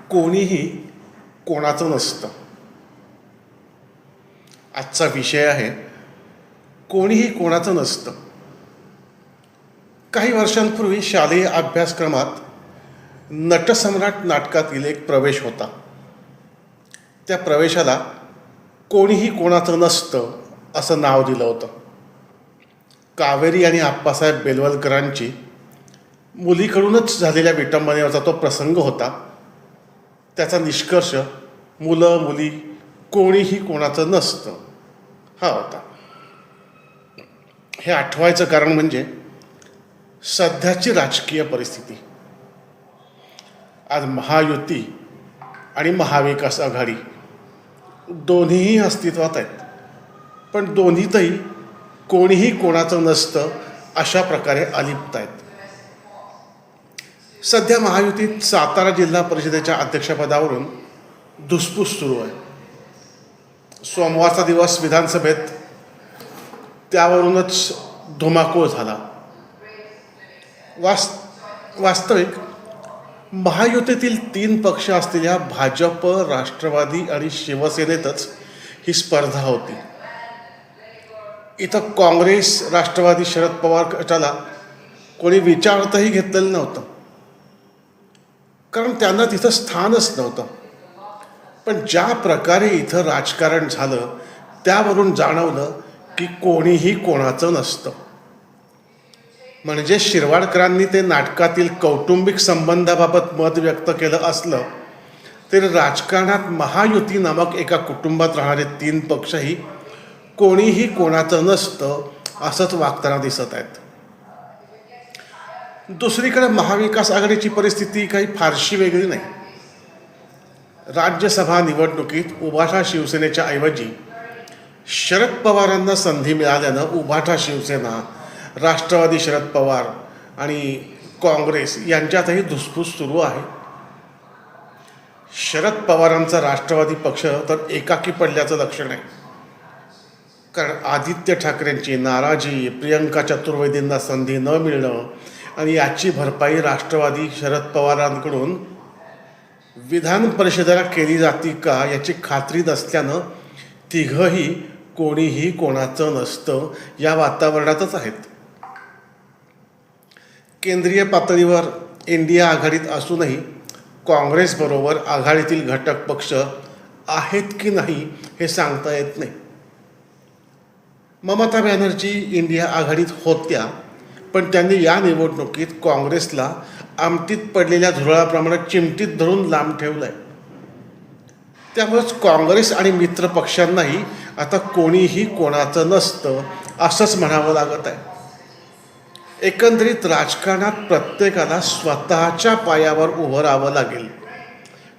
कोणीही कोणाचं नसतं. आजचा विषय आहे कोणीही कोणाचं नसतं. काही वर्षांपूर्वी शालेय अभ्यासक्रमात नटसम्राट नाटकातील एक प्रवेश होता. त्या प्रवेशाला कोणीही कोणाचं नसतं असं नाव दिलं होतं. कावेरी आणि आप्पासाहेब बेलवलकरांची मुलीकडूनच झालेल्या विटंबनेवरचा तो प्रसंग होता. त्याचा निष्कर्ष मुलं मुली कोणीही कोणाचं नसतं हा होता. हे आठवायचं कारण म्हणजे सध्याची राजकीय परिस्थिती. आज महायुती आणि महाविकास आघाडी दोन्हीही अस्तित्वात आहेत, पण दोन्हीतही कोणीही कोणाचं नसतं अशा प्रकारे अलिप्त आहेत. सध्या महायुतीत सातारा जिल्हा परिषदेच्या अध्यक्षपदावरून धुसफूस सुरू आहे. सोमवारचा दिवस विधानसभेत त्यावरूनच धुमाकूळ झाला. वास्तविक महायुतीतील 3 पक्ष असलेल्या भाजप, राष्ट्रवादी आणि शिवसेनेतच ही स्पर्धा होती. इथं काँग्रेस, राष्ट्रवादी, शरद पवार गटाला कोणी विचारतही घेतलेलं नव्हतं, कारण त्यांना तिथं स्थानच नव्हतं. पण ज्या प्रकारे इथं राजकारण झालं त्यावरून जाणवलं की कोणीही कोणाचं नसतं. म्हणजे शिरवाडकरांनी ते नाटकातील कौटुंबिक संबंधाबाबत मत व्यक्त केलं असलं तरी राजकारणात महायुती नामक एका कुटुंबात राहणारे 3 पक्षही कोणीही कोणाचं नसतं असंच वागताना दिसत आहेत. दुसरीकडे महाविकास आघाडीची परिस्थिती काही फारशी वेगळी नाही. राज्यसभा निवडणुकीत उभाठा शिवसेनेच्या ऐवजी शरद पवारांना संधी मिळाल्यानं उभाठा शिवसेना, राष्ट्रवादी शरद पवार आणि काँग्रेस यांच्यातही धुसफूस सुरू आहे. शरद पवारांचा राष्ट्रवादी पक्ष तर एकाकी पडल्याचं लक्षण आहे. कारण आदित्य ठाकरेंची नाराजी, प्रियंका चतुर्वेदींना संधी न मिळणं आणि याची भरपाई राष्ट्रवादी शरद पवारांकडून विधान परिषदेला केली जाती का याची खात्री नसल्यानं तिघंही कोणीही कोणाचं नसतं या वातावरणातच आहेत. केंद्रीय पातळीवर इंडिया आघाडीत असूनही काँग्रेसबरोबर आघाडीतील घटक पक्ष आहेत की नाही हे सांगता येत नाही. ममता बॅनर्जी इंडिया आघाडीत होत्या, पण त्यांनी या निवडणुकीत काँग्रेसला आमटीत पडलेल्या झुरळाप्रमाणे चिमटीत धरून लांब ठेवलं आहे. त्यामुळेच काँग्रेस आणि मित्र पक्षांनाही आता कोणीही कोणाचं नसतं असंच म्हणावं लागत आहे. एकंदरीत राजकारणात प्रत्येकाला स्वतःच्या पायावर उभं राहावं लागेल,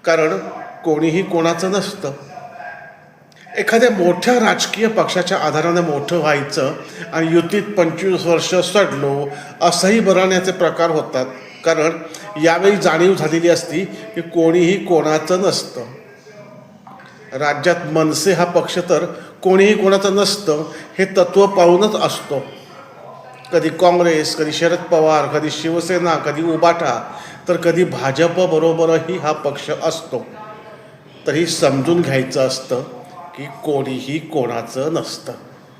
कारण कोणीही कोणाचं नसतं. एखाद्या मोठ्या राजकीय पक्षाच्या आधाराने मोठं व्हायचं आणि युतीत 25 वर्ष सडलो असंही बरवण्याचे प्रकार होतात, कारण यावेळी जाणीव झालेली असती की कोणीही कोणाचं नसतं. राज्यात मनसे हा पक्ष तर कोणीही कोणाचं नसतं हे तत्त्व पाळूनच असतो. कधी काँग्रेस, कधी शरद पवार, कधी शिवसेना, कधी उबाठा, तर कधी भाजप बरोबरही हा पक्ष असतो. तरी समजून घ्यायचं असतं की कोणीही कोणाचं नसतं.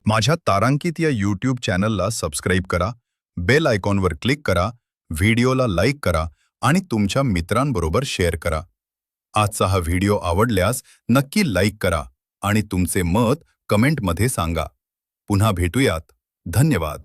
माझ्या तारांकित या यूट्यूब चॅनलला सबस्क्राईब करा, बेल आयकॉनवर क्लिक करा, व्हिडिओला लाईक करा आणि तुमच्या मित्रांबरोबर शेअर करा. आजचा हा व्हिडिओ आवडल्यास नक्की लाईक करा आणि तुमचे मत कमेंटमध्ये सांगा. पुन्हा भेटूयात. धन्यवाद.